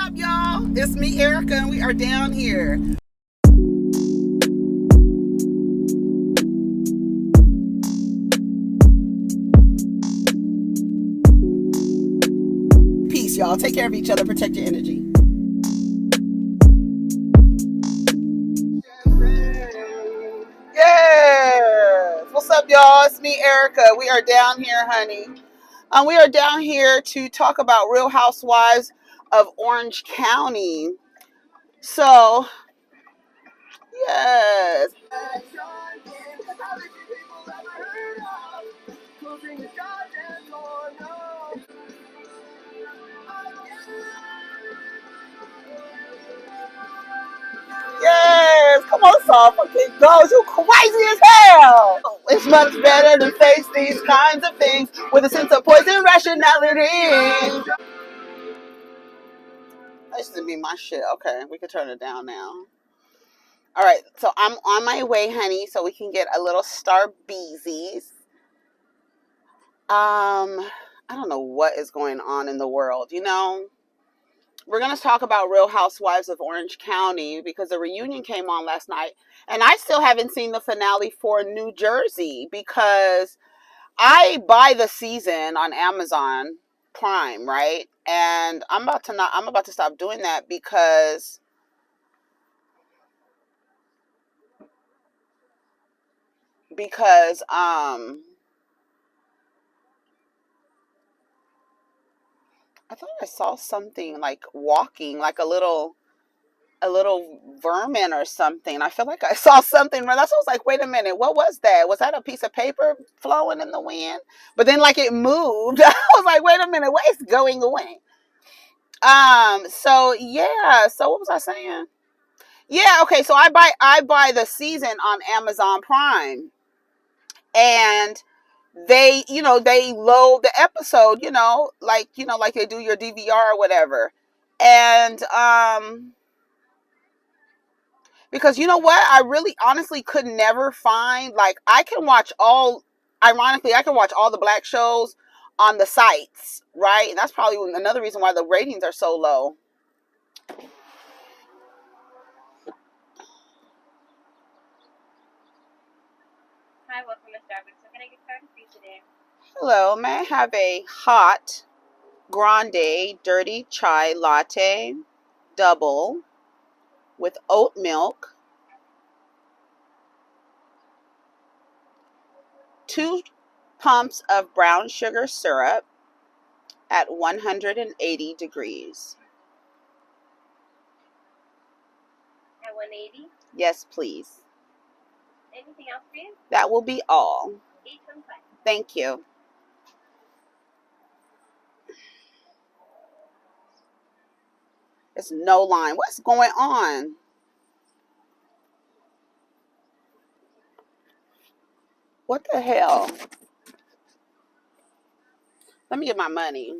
up, y'all? It's me, Erica, and we are down here. Peace, y'all. Take care of each other. Protect your energy. Yes. What's up, y'all? It's me, Erica. We are down here, honey. We are down here to talk about Real Housewives of Orange County. So, yes. Yes, come on, Saul. Fucking goes. You crazy as hell. It's much better to face these kinds of things with a sense of poison rationality. That used to be my shit. Okay, we can turn it down now. All right, so I'm on my way, honey, so we can get a little Starbeezies. I don't know what is going on in the world, you know? We're going to talk about Real Housewives of Orange County because the reunion came on last night. And I still haven't seen the finale for New Jersey because I buy the season on Amazon Prime, right? And I'm about to stop doing that because I thought I saw something like walking, like a little vermin or something. I feel like I saw something. That's why I was like, wait a minute, what was that? Was that a piece of paper flowing in the wind? But then like it moved. I was like, wait a minute, what is going on? So yeah, so what was I saying? Yeah, okay, so I buy the season on Amazon Prime. And they load the episode, like they do your DVR or whatever. And because you know what, I really honestly could never find, like, I can watch all the black shows on the sites, right? And that's probably another reason why the ratings are so low. Hi, welcome to Starbucks. So can I get started for you today? Hello, may I have a hot grande dirty chai latte double with oat milk, 2 pumps of brown sugar syrup at 180 degrees. At 180? Yes, please. Anything else for you? That will be all. 825. Thank you. There's no line. What's going on? What the hell? Let me get my money.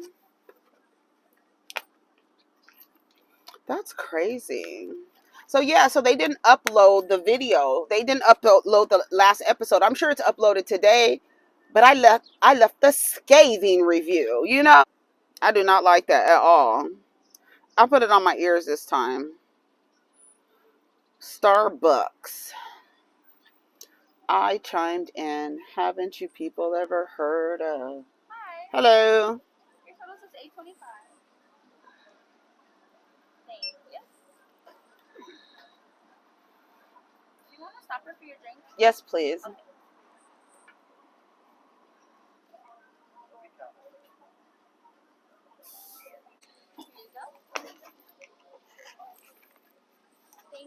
That's crazy. So yeah, so they didn't upload the video. They didn't upload the last episode. I'm sure it's uploaded today, but I left the scathing review, I do not like that at all. I'll put it on my ears this time. Starbucks. I chimed in. Haven't you people ever heard of? Hi. Hello. Your total is 825. Thank you. Do you want a stopper for your drink? Yes, please. Okay.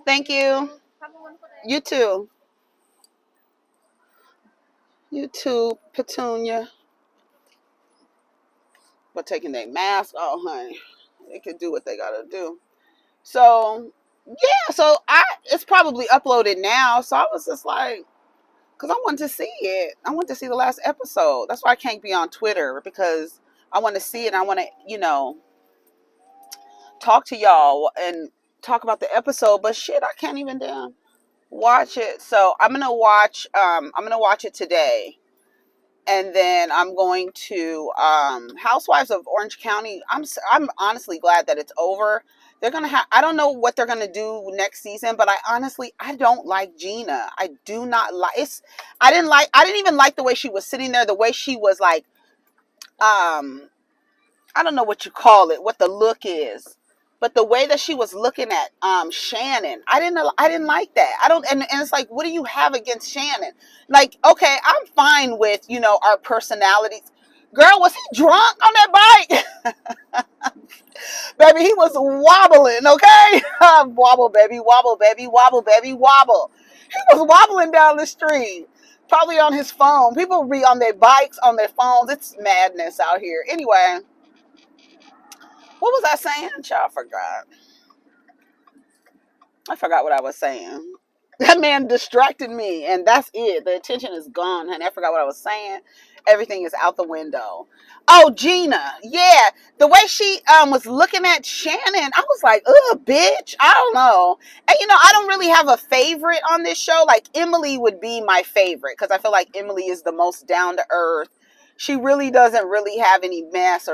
Thank you. Have a wonderful day. You too. You too, Petunia. But taking their mask off, honey. They can do what they gotta do. So yeah, so it's probably uploaded now. So I was just like, because I wanted to see it. I want to see the last episode. That's why I can't be on Twitter, because I want to see it. And I want to, talk to y'all and talk about the episode. But shit, I can't even watch it. So I'm gonna watch it today. And then I'm going to Housewives of Orange County. I'm honestly glad that it's over. They're gonna have. I don't know what they're gonna do next season, but I don't like Gina. I do not like. I didn't like. I didn't even like the way she was sitting there. The way she was like, I don't know what you call it, what the look is, but the way that she was looking at Shannon, I didn't like that. I don't, and it's like, what do you have against Shannon? Like, okay, I'm fine with our personalities. Girl, was he drunk on that bike? Baby, he was wobbling. Okay, wobble, baby, wobble, baby, wobble, baby, wobble. He was wobbling down the street. Probably on his phone. People be on their bikes, on their phones. It's madness out here. Anyway, what was I saying? Child, I forgot what I was saying. That man distracted me, and that's it. The attention is gone, honey. I forgot what I was saying. Everything is out the window. Oh, Gina. Yeah. The way she was looking at Shannon, I was like, ugh, bitch. I don't know. And, I don't really have a favorite on this show. Like, Emily would be my favorite because I feel like Emily is the most down to earth. She really doesn't really have any mess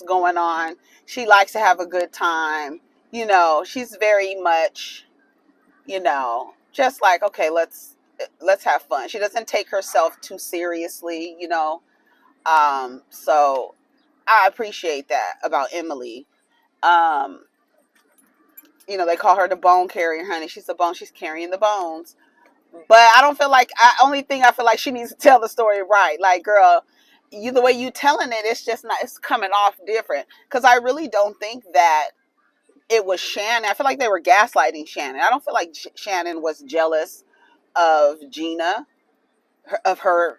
going on. She likes to have a good time. She's very much, just like, okay, let's have fun. She doesn't take herself too seriously. So I appreciate that about Emily. um they call her the bone carrier, honey. She's the bone. She's carrying the bones. But I don't feel like, only thing I feel like, she needs to tell the story right. Like, girl, the way you telling it, it's just not, it's coming off different. Because I really don't think that it was Shannon. I feel like they were gaslighting Shannon. I don't feel like Shannon was jealous of Gina, of her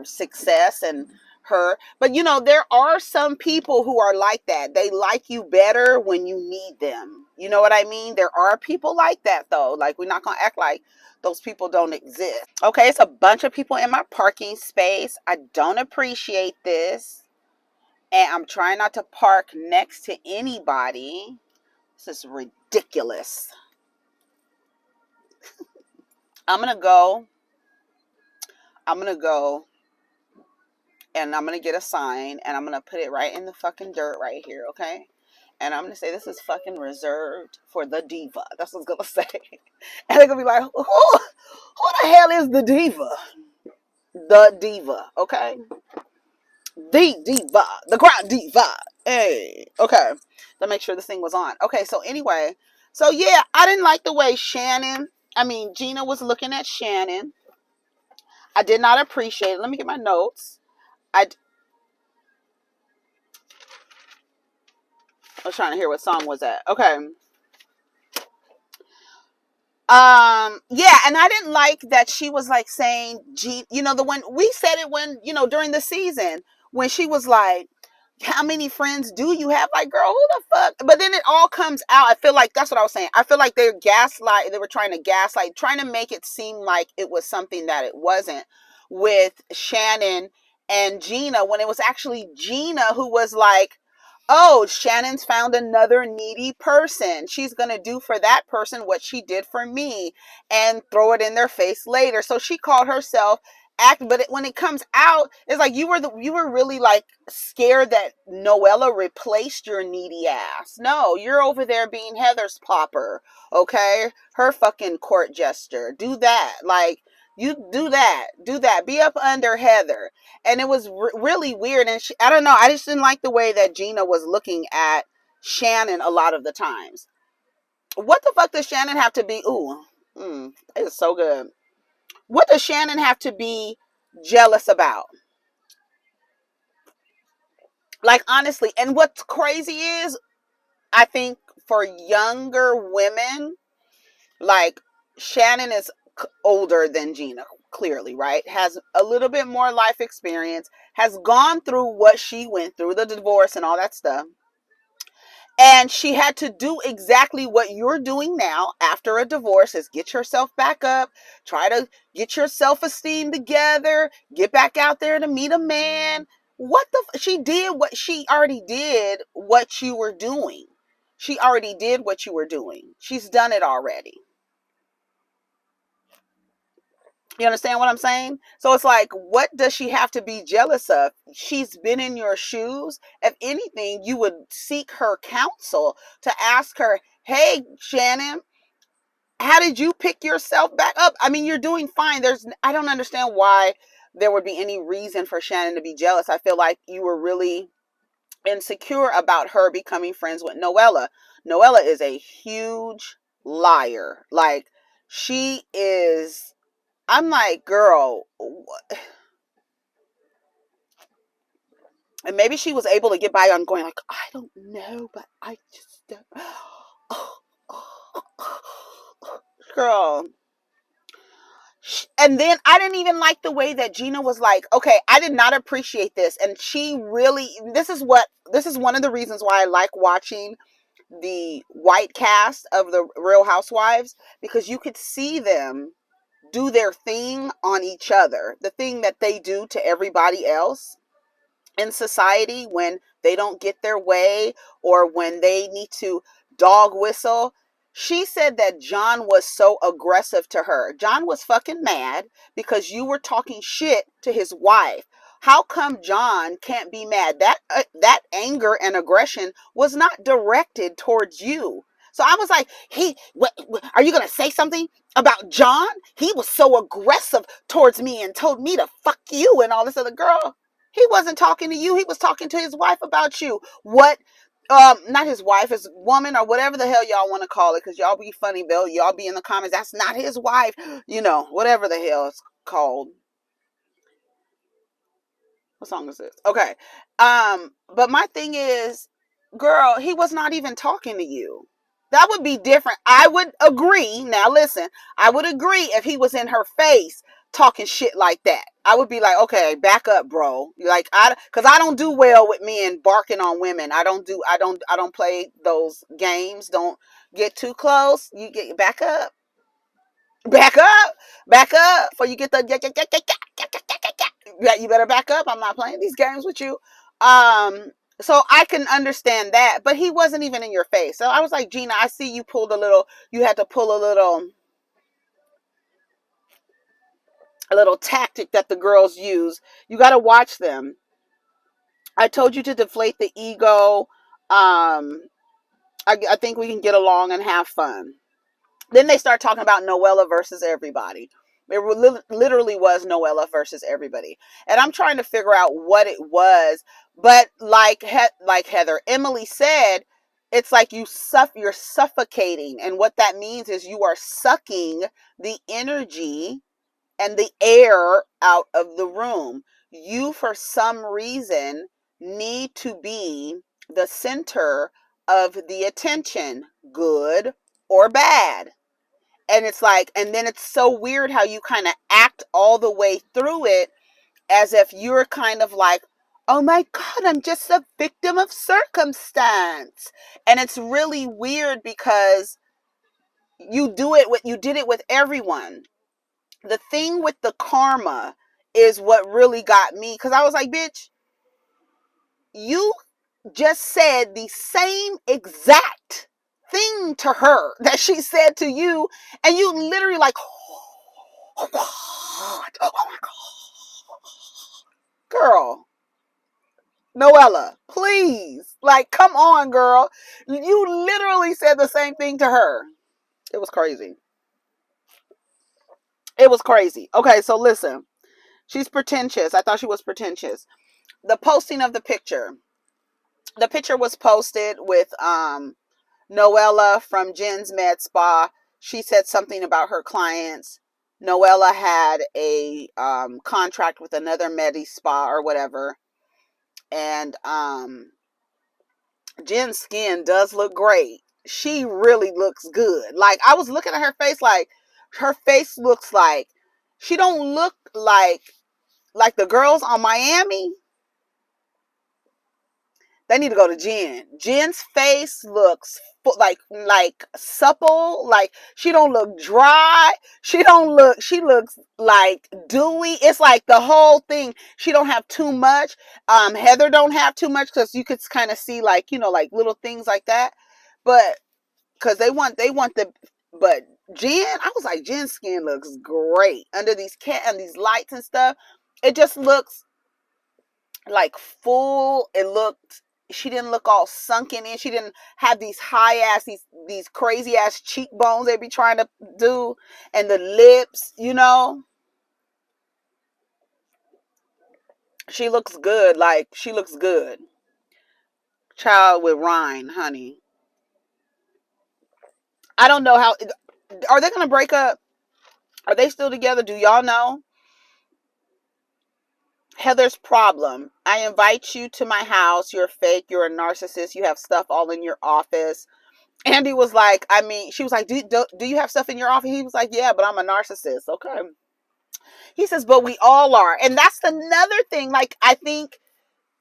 success and her. But there are some people who are like that. They like you better when you need them. You know what I mean? There are people like that, though. Like, we're not gonna act like those people don't exist. Okay, it's a bunch of people in my parking space. I don't appreciate this, and I'm trying not to park next to anybody. This is ridiculous. I'm gonna go. I'm gonna go and I'm gonna get a sign and I'm gonna put it right in the fucking dirt right here, okay? And I'm gonna say, this is fucking reserved for the diva. That's what I'm gonna say. And they're gonna be like, who the hell is the diva? The diva, okay? The diva, the crown diva. Hey, okay. To make sure this thing was on. Okay, so anyway, so yeah, I didn't like the way Gina was looking at Shannon. I did not appreciate it. Let me get my notes. I was trying to hear what song was that. Okay. Yeah, and I didn't like that she was like saying, the one we said it when, during the season, when she was like, how many friends do you have? Like, girl, who the fuck? But then it all comes out. I feel like that's what I was saying. I feel like they were trying to gaslight, trying to make it seem like it was something that it wasn't, with Shannon and Gina, when it was actually Gina who was like, oh, Shannon's found another needy person. She's going to do for that person what she did for me and throw it in their face later. So she called herself but when it comes out, it's like you were really like scared that Noella replaced your needy ass. No, you're over there being Heather's popper, okay? Her fucking court jester. Do that. Like, you do that. Be up under Heather. And it was really weird. And I don't know. I just didn't like the way that Gina was looking at Shannon a lot of the times. What the fuck does Shannon have to be? Ooh, it's so good. What does Shannon have to be jealous about? Like, honestly. And what's crazy is, I think for younger women, like, Shannon is older than Gina, clearly, right? Has a little bit more life experience, has gone through what she went through, the divorce and all that stuff. And she had to do exactly what you're doing now after a divorce, is get yourself back up, try to get your self-esteem together, get back out there to meet a man. She did what she already did, what you were doing. She already did what you were doing. She's done it already. You understand what I'm saying? So it's like, what does she have to be jealous of? She's been in your shoes. If anything, you would seek her counsel to ask her, hey, Shannon, how did you pick yourself back up? I mean, you're doing fine. I don't understand why there would be any reason for Shannon to be jealous. I feel like you were really insecure about her becoming friends with Noella. Noella is a huge liar. Like, she is, I'm like, girl, and maybe she was able to get by on going like, I don't know, but I just don't. Girl. And then I didn't even like the way that Gina was like, okay, I did not appreciate this. And she really, this is one of the reasons why I like watching the white cast of the Real Housewives, because you could see them do their thing on each other, the thing that they do to everybody else in society when they don't get their way or when they need to dog whistle. She said that John was so aggressive to her. John was fucking mad because you were talking shit to his wife. How come John can't be mad? That anger and aggression was not directed towards you. So I was like, are you going to say something about John? He was so aggressive towards me and told me to fuck you and all this other. Girl, he wasn't talking to you. He was talking to his wife about you. What? Not his wife, his woman, or whatever the hell y'all want to call it, because y'all be funny, Bill. Y'all be in the comments, that's not his wife. You know, whatever the hell it's called. What song is this? Okay. But my thing is, girl, he was not even talking to you. That would be different. I would agree. Now listen, I would agree if he was in her face talking shit like that. I would be like, okay, back up, bro. Like, because I don't do well with men barking on women. I don't play those games. Don't get too close. You get back up. Back up. Back up before you get the, you better back up. I'm not playing these games with you. So I can understand that, but he wasn't even in your face. So I was like, Gina, I see you you had to pull a little tactic that the girls use. You got to watch them. I told you to deflate the ego. I think we can get along and have fun. Then they start talking about Noella versus everybody. It literally was Noella versus everybody. And I'm trying to figure out what it was. But like Heather, Emily said, it's like you're suffocating. And what that means is you are sucking the energy and the air out of the room. You, for some reason, need to be the center of the attention, good or bad. And it's like, and then it's so weird how you kind of act all the way through it as if you're kind of like, oh my God, I'm just a victim of circumstance. And it's really weird because you did it with everyone. The thing with the karma is what really got me, because I was like, bitch, you just said the same exact thing to her that she said to you, and you literally like, oh, God. Oh my God. Girl, Noella, please, like, come on, girl. You literally said the same thing to her. It was crazy. It was crazy. Okay, so listen. She's pretentious. I thought she was pretentious. The posting of the picture. The picture was posted with Noella from Jen's Med Spa. She said something about her clients. Noella had a contract with another med spa or whatever. And Jen's skin does look great. She really looks good. Like, I was looking at her face, like, her face looks like, she don't look like the girls on Miami. They need to go to Jen. Jen's face looks like supple. Like, she don't look dry. She looks like dewy. It's like the whole thing. She don't have too much. Heather don't have too much, because you could kind of see, like, like little things like that. But because they want but Jen, I was like, Jen's skin looks great under these and these lights and stuff. It just looks like full. It looked, she didn't look all sunken in. She didn't have these high ass, these crazy ass cheekbones they be trying to do, and the lips, you know. She looks good. Like, she looks good. Child with Ryan, honey. I don't know how. Are they gonna break up? Are they still together? Do y'all know? Heather's problem. I invite you to my house. You're fake. You're a narcissist. You have stuff all in your office. Andy was like, I mean, she was like, do you have stuff in your office? He was like, yeah, but I'm a narcissist. Okay. He says, but we all are. And that's another thing. Like, I think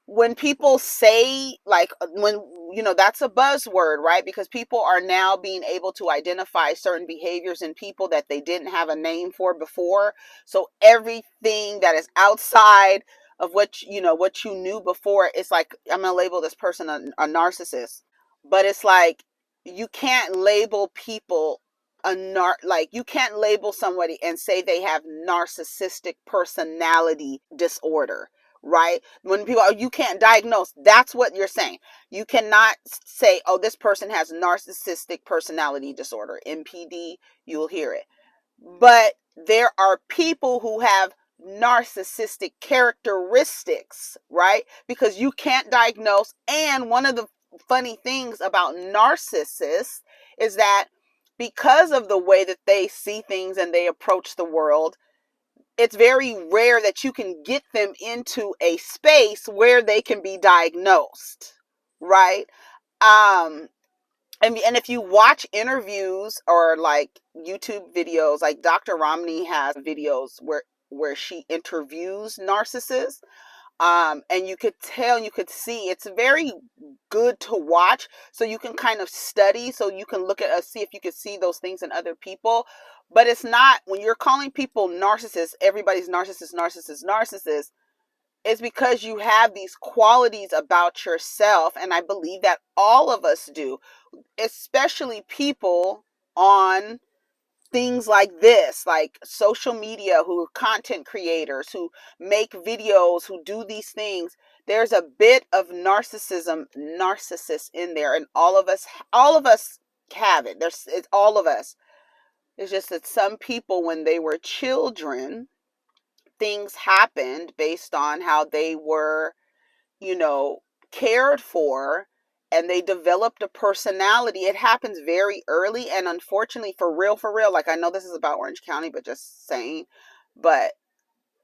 when people say, like, when, you know, that's a buzzword, right? Because people are now being able to identify certain behaviors in people that they didn't have a name for before. So everything that is outside of what, you know, what you knew before, it's like, I'm going to label this person a narcissist. But it's like, you can't label people like, you can't label somebody and say they have narcissistic personality disorder, right? When people are, you can't diagnose, that's what you're saying. You cannot say, oh, this person has narcissistic personality disorder, NPD. You'll hear it. But there are people who have narcissistic characteristics, right? Because you can't diagnose. And one of the funny things about narcissists is that because of the way that they see things and they approach the world, it's very rare that you can get them into a space where they can be diagnosed, right? um and if you watch interviews or like YouTube videos, like Dr. Romney has videos where she interviews narcissists, and you could tell, you could see, it's very good to watch, so you can kind of study, so you can look at see if you can see those things in other people. But it's not, when you're calling people narcissists, everybody's narcissist. It's because you have these qualities about yourself, and I believe that all of us do, especially people on things like this, like social media, who are content creators, who make videos, who do these things. There's a bit of narcissist in there, and all of us have it. It's all of us. It's just that some people, when they were children, things happened based on how they were, you know, cared for, and they developed a personality. It happens very early, and unfortunately, for real, like, I know this is about Orange County, but just saying, but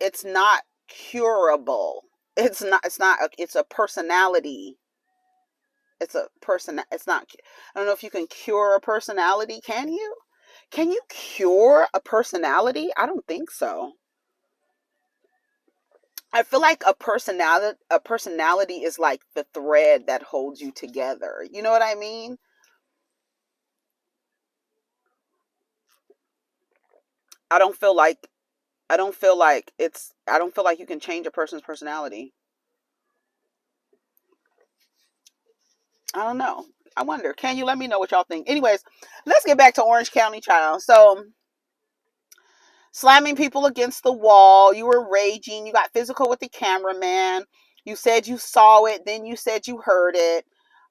it's not curable. It's a personality. It's not, I don't know if you can cure a personality. Can you? Can you cure a personality? I don't think so. I feel like a personality is like the thread that holds you together. You know what I mean? I don't feel like I don't feel like you can change a person's personality. I don't know. I wonder. Can you let me know what y'all think? Anyways, let's get back to Orange County, child. So, slamming people against the wall, you were raging, you got physical with the cameraman. You said you saw it, then you said you heard it.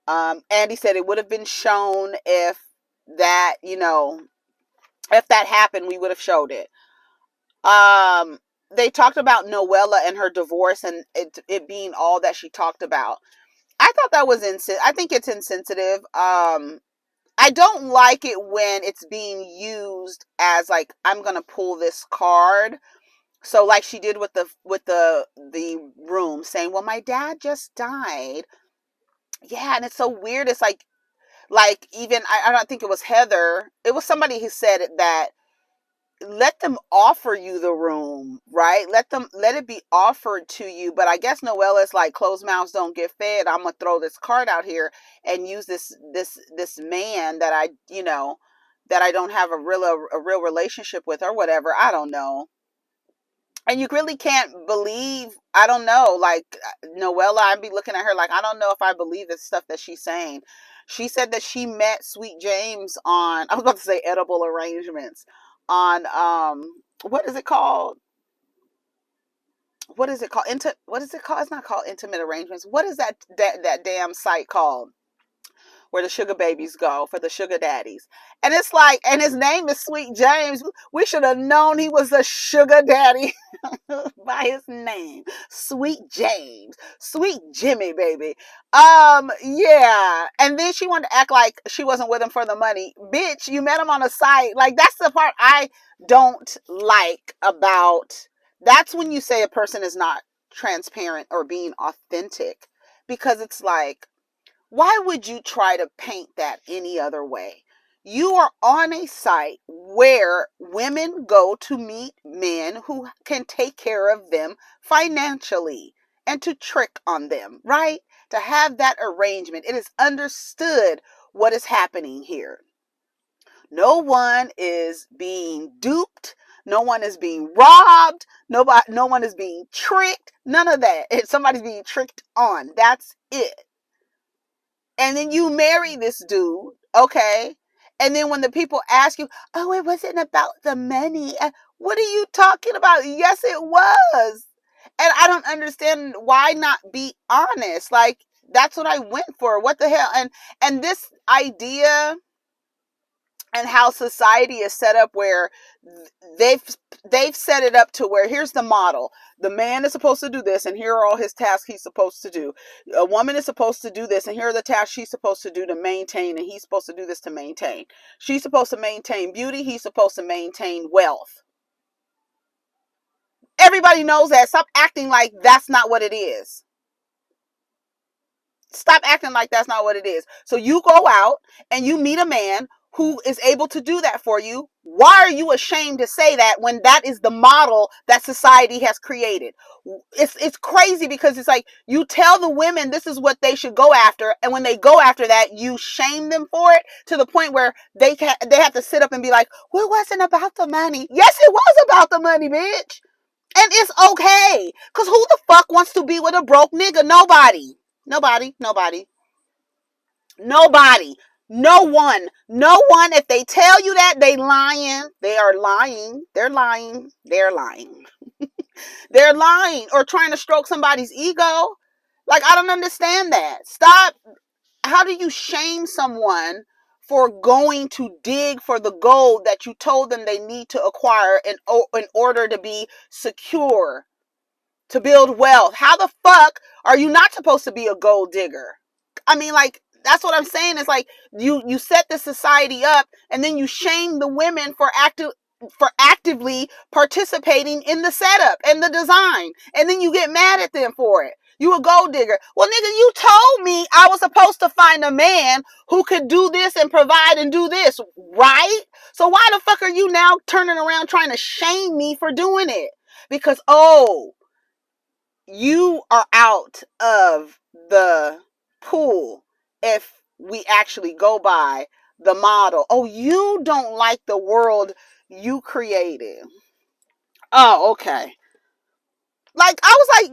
Andy said it would have been shown if that, you know, if that happened, we would have showed it. Um, they talked about Noella and her divorce, and it being all that she talked about. I thought that was I think it's insensitive. I don't like it when it's being used as, like, I'm gonna pull this card. So, like she did with the room, saying, "Well, my dad just died." Yeah, and it's so weird. It's like even I don't think it was Heather. It was somebody who said that, let them offer you the room, right? Let it be offered to you. But I guess Noella's like, closed mouths don't get fed. I'm gonna throw this card out here and use this man that I, you know, that I don't have a real relationship with, or whatever. I don't know. And you really can't believe, I don't know, like, Noella, I'd be looking at her like, I don't know if I believe the stuff that she's saying. She said that she met Sweet James on, I was about to say edible arrangements, on what is it called? What is it called? What is it called? It's not called intimate arrangements. What is that damn site called? Where the sugar babies go for the sugar daddies. And it's like, and his name is Sweet James. We should have known he was a sugar daddy by his name. Sweet James. Sweet Jimmy, baby. Yeah. And then she wanted to act like she wasn't with him for the money. Bitch, you met him on a site. Like, that's the part I don't like about, that's when you say a person is not transparent or being authentic. Because it's like, why would you try to paint that any other way? You are on a site where women go to meet men who can take care of them financially and to trick on them, right? To have that arrangement. It is understood what is happening here. No one is being duped. No one is being robbed. No one is being tricked. None of that. If somebody's being tricked on, that's it. And then you marry this dude, okay? And then when the people ask you, oh, it wasn't about the money. What are you talking about? Yes, it was. And I don't understand why not be honest. Like, that's what I went for. What the hell? And this idea and how society is set up where they've set it up to where here's the model. The man is supposed to do this, and here are all his tasks he's supposed to do. A woman is supposed to do this, and here are the tasks she's supposed to do to maintain, and he's supposed to do this to maintain. She's supposed to maintain beauty, he's supposed to maintain wealth. Everybody knows that. Stop acting like that's not what it is. Stop acting like that's not what it is. So you go out and you meet a man who is able to do that for you. Why are you ashamed to say that when that is the model that society has created? It's crazy because it's like you tell the women this is what they should go after, and when they go after that, you shame them for it to the point where they have to sit up and be like, well, it wasn't about the money. Yes, it was about the money, bitch. And it's okay. Because who the fuck wants to be with a broke nigga? Nobody. Nobody. No one. If they tell you that, they lying. They are lying. They're lying. They're lying. They're lying or trying to stroke somebody's ego. Like, I don't understand that. Stop. How do you shame someone for going to dig for the gold that you told them they need to acquire in order to be secure, to build wealth? How the fuck are you not supposed to be a gold digger? I mean, like, that's what I'm saying. It's like you set the society up and then you shame the women for actively participating in the setup and the design. And then you get mad at them for it. You a gold digger. Well, nigga, you told me I was supposed to find a man who could do this and provide and do this, right? So why the fuck are you now turning around trying to shame me for doing it? Because, oh, you are out of the pool if we actually go by the model. Oh, you don't like the world you created. Oh, okay. Like, I was like,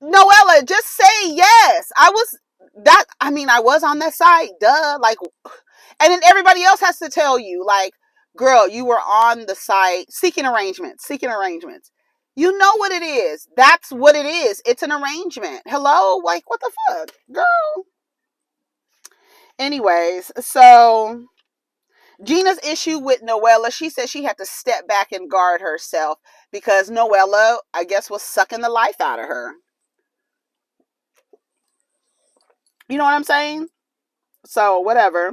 Noella, just say yes. I was on that side, duh. Like, and then everybody else has to tell you, like, girl, you were on the site seeking arrangements. You know what it is. That's what it is. It's an arrangement. Hello? Like, what the fuck? Girl. Anyways, so Gina's issue with Noella, she said she had to step back and guard herself because Noella, I guess, was sucking the life out of her. You know what I'm saying? So, whatever.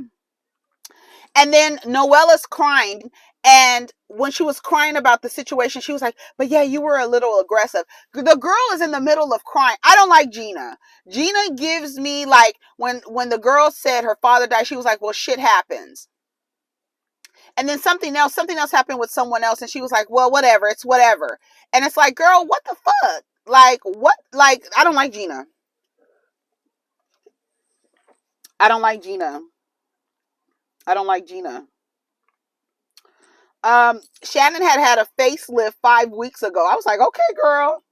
And then Noella's crying. And when she was crying about the situation, she was like, but yeah, you were a little aggressive. The girl is in the middle of crying. I don't like Gina. Gina gives me like, when the girl said her father died, she was like, well, shit happens. And then something else happened with someone else. And she was like, well, whatever. It's whatever. And it's like, girl, what the fuck? Like, what? Like, I don't like Gina. Shannon had a facelift 5 weeks ago. I was like, okay, girl.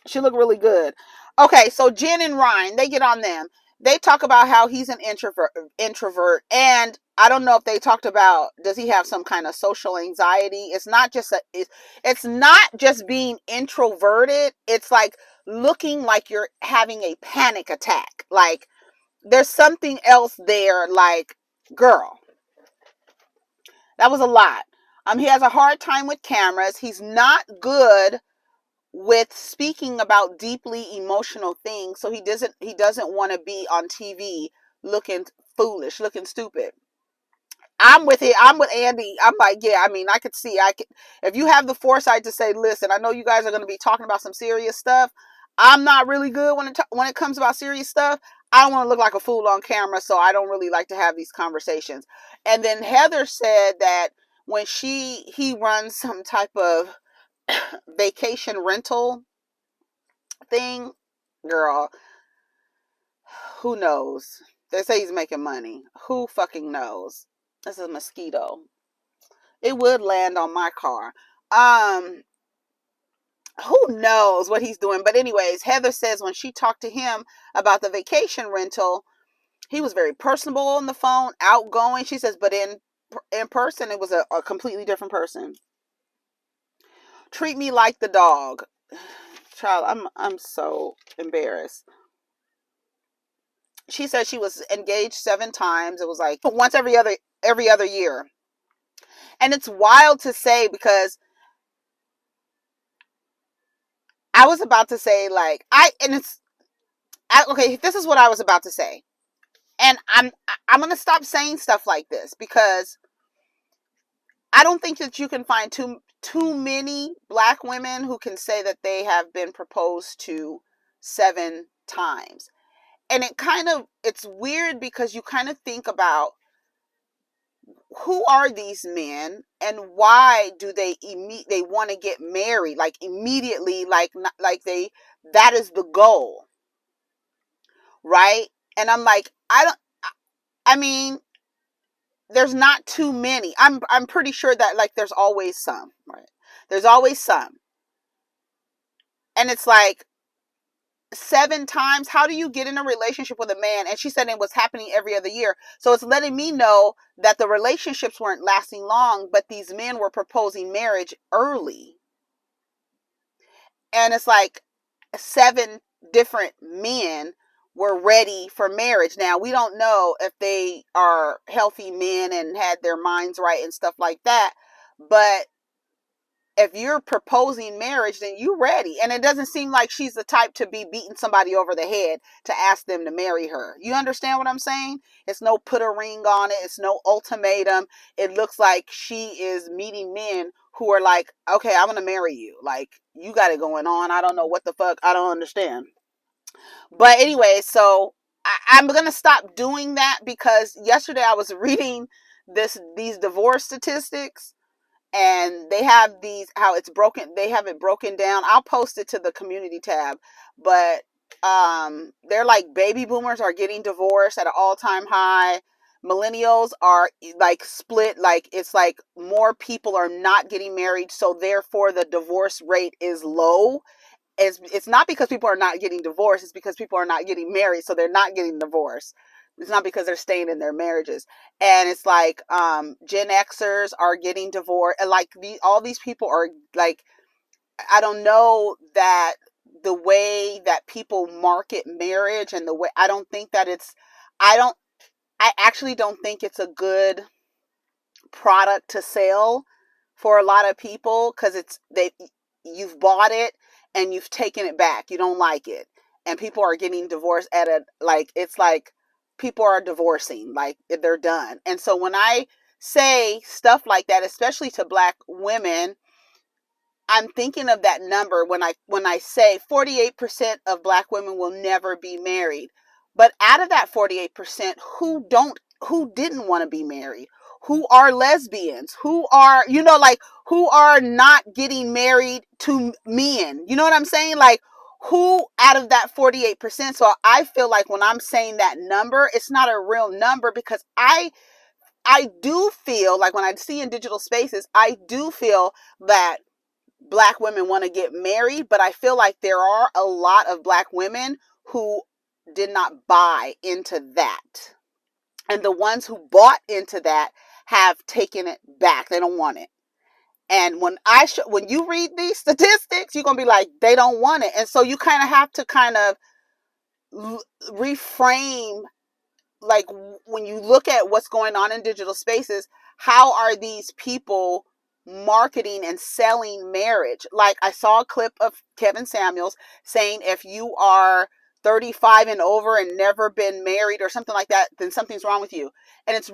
She looked really good. Okay, so Jen and Ryan, they get on them. they talk about how he's an introvert, and I don't know if they talked about, does he have some kind of social anxiety? It's not just it's not just being introverted. It's like looking like you're having a panic attack. Like there's something else there. Like, girl, that was a lot. He has a hard time with cameras. He's not good with speaking about deeply emotional things, so he doesn't want to be on TV looking foolish, looking stupid. I'm with it. I'm with Andy. I'm like, yeah, I mean, I could see, if you have the foresight to say, listen, I know you guys are going to be talking about some serious stuff. I'm not really good when it comes about serious stuff. I don't want to look like a fool on camera, so I don't really like to have these conversations. And then Heather said that when he runs some type of vacation rental thing, girl, who knows? They say he's making money. Who fucking knows? This is a mosquito. It would land on my car. Who knows what he's doing? But anyways, Heather says when she talked to him about the vacation rental, he was very personable on the phone, outgoing. She says, but in person, it was a completely different person. Treat me like the dog. Child, I'm so embarrassed. She said she was engaged 7 times. It was like once every other year. And it's wild to say, because I was about to say, like, okay, this is what I was about to say. And I'm going to stop saying stuff like this, because I don't think that you can find too many black women who can say that they have been proposed to 7 times. And it's weird, because you kind of think about, who are these men and why do they want to get married, like immediately, like that is the goal, right? And I'm like, I mean, there's not too many. I'm pretty sure that, like, there's always some, right? There's always some. And it's like, 7 times, how do you get in a relationship with a man? And she said it was happening every other year. So it's letting me know that the relationships weren't lasting long, but these men were proposing marriage early. And it's like 7 different men were ready for marriage. Now, we don't know if they are healthy men and had their minds right and stuff like that, but if you're proposing marriage, then you're ready. And it doesn't seem like she's the type to be beating somebody over the head to ask them to marry her. You understand what I'm saying? It's no put a ring on it. It's no ultimatum. It looks like she is meeting men who are like, okay, I'm going to marry you. Like, you got it going on. I don't know what the fuck. I don't understand. But anyway, so I'm going to stop doing that, because yesterday I was reading these divorce statistics. And they have how it's broken. They have it broken down. I'll post it to the community tab. But they're like, baby boomers are getting divorced at an all-time high. Millennials are like split. Like, it's like more people are not getting married, so therefore the divorce rate is low. It's not because people are not getting divorced. It's because people are not getting married, so they're not getting divorced. It's not because they're staying in their marriages. And it's like, Gen Xers are getting divorced. And like, all these people are like, I don't know that the way that people market marriage and the way, I actually don't think it's a good product to sell for a lot of people, because you've bought it and you've taken it back. You don't like it. And people are getting divorced it's like people are divorcing, like they're done. And so when I say stuff like that, especially to black women, I'm thinking of that number when I say 48% of black women will never be married. But out of that 48%, who didn't want to be married? Who are lesbians? Who are, who are not getting married to men? You know what I'm saying? Like, who out of that 48%? So I feel like when I'm saying that number, it's not a real number, because I do feel like when I see in digital spaces, I do feel that black women want to get married, but I feel like there are a lot of black women who did not buy into that. And the ones who bought into that have taken it back. They don't want it. And when you read these statistics, you're going to be like, they don't want it. And so you kind of have to kind of reframe, like when you look at what's going on in digital spaces, how are these people marketing and selling marriage? Like I saw a clip of Kevin Samuels saying if you are 35 and over and never been married or something like that, then something's wrong with you. And it's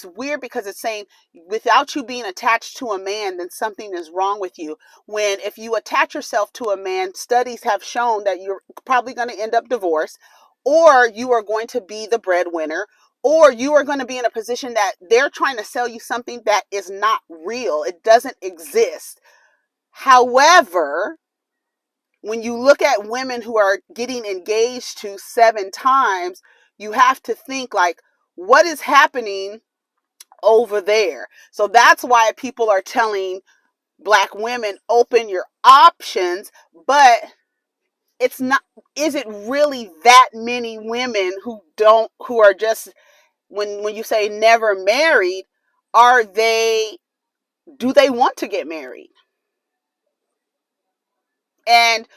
weird because it's saying without you being attached to a man, then something is wrong with you. When if you attach yourself to a man, studies have shown that you're probably going to end up divorced, or you are going to be the breadwinner, or you are going to be in a position that they're trying to sell you something that is not real. It doesn't exist. However, when you look at women who are getting engaged to 7 times, you have to think like, what is happening over there? So that's why people are telling Black women, open your options, but it's not, is it really that many women who are just, when you say never married, do they want to get married? And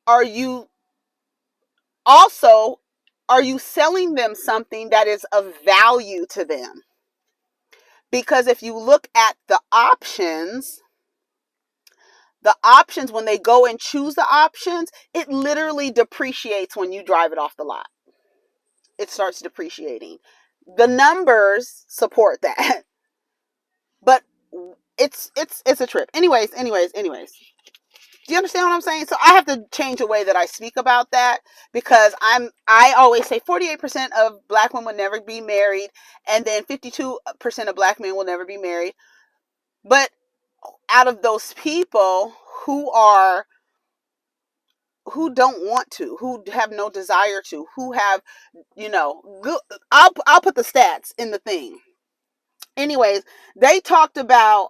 are you selling them something that is of value to them? Because if you look at the options, when they go and choose the options, it literally depreciates when you drive it off the lot. It starts depreciating. The numbers support that. But it's a trip. Anyways. Do you understand what I'm saying? So I have to change the way that I speak about that, because I always say 48% of Black women will never be married, and then 52% of Black men will never be married. But out of those people who don't want to, who have no desire to, who have, I'll put the stats in the thing. Anyways, they talked about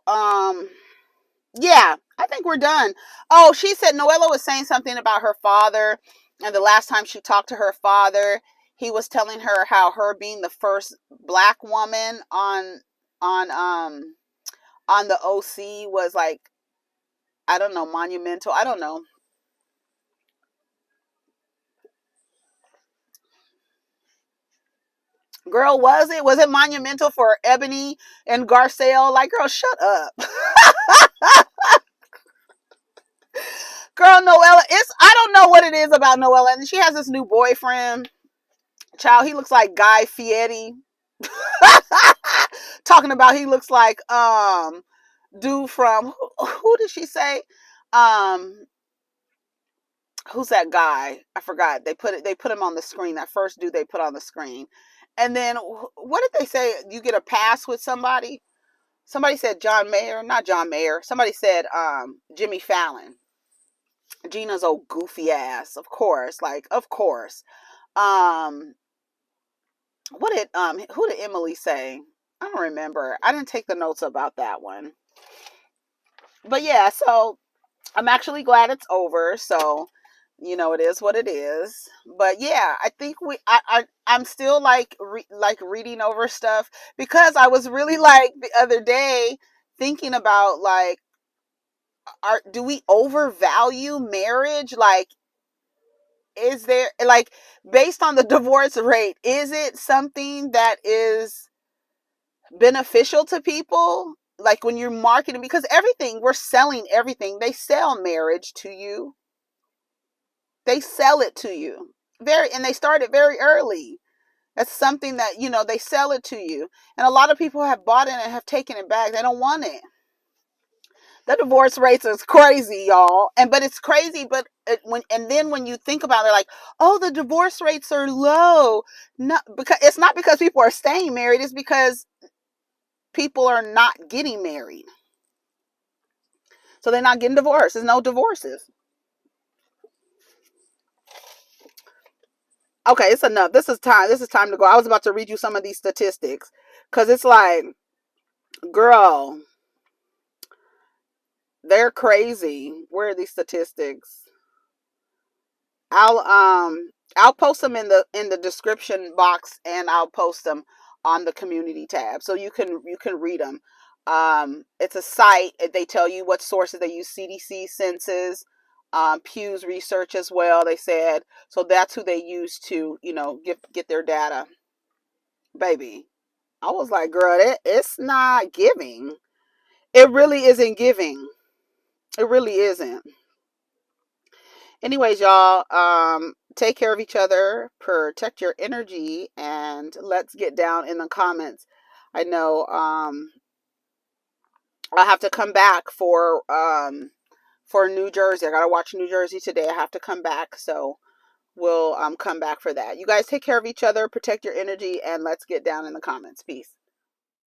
yeah, I think we're done. Oh, she said Noella was saying something about her father, and the last time she talked to her father, he was telling her how her being the first Black woman on um on the OC was like, I don't know, monumental. I don't know. Girl, was it monumental for Ebony and Garcelle? Like, girl, shut up. Girl, Noella, I don't know what it is about Noella, and she has this new boyfriend. Child, he looks like Guy Fieri. Talking about he looks like dude from who did she say? Um who's that guy? I forgot. They put him on the screen. That first dude they put on the screen. And then what did they say? You get a pass with somebody? Somebody said John Mayer, not John Mayer. Somebody said Jimmy Fallon. Gina's old goofy ass, of course. Like, of course. Um who did Emily say? I don't remember. I didn't take the notes about that one. But yeah, so I'm actually glad it's over. So, it is what it is. But yeah, I think I'm still like reading over stuff, because I was really like the other day thinking about like, do we overvalue marriage? Like, is there, like, based on the divorce rate, is it something that is beneficial to people? Like when you're marketing, because everything, we're selling everything. They sell marriage to you. They sell it to you. And they start it very early. That's something that, they sell it to you. And a lot of people have bought it and have taken it back. They don't want it. The divorce rates is crazy, y'all. But it's crazy, but when you think about it, like, oh, the divorce rates are low. No, because it's not because people are staying married, it's because people are not getting married. So they're not getting divorced. There's no divorces. Okay, it's enough. This is time. This is time to go. I was about to read you some of these statistics, because it's like, girl, they're crazy. Where are these statistics? I'll post them in the description box, and I'll post them on the community tab, so you can read them. It's a site. They tell you what sources they use: CDC, census, Pew's research as well. They said so. That's who they use to get their data. Baby, I was like, girl, it's not giving. It really isn't giving. It really isn't. Anyways, y'all, take care of each other, protect your energy, and let's get down in the comments. I know I have to come back for New Jersey. I gotta watch New Jersey today. I have to come back, so we'll come back for that. You guys take care of each other, protect your energy, and let's get down in the comments. Peace.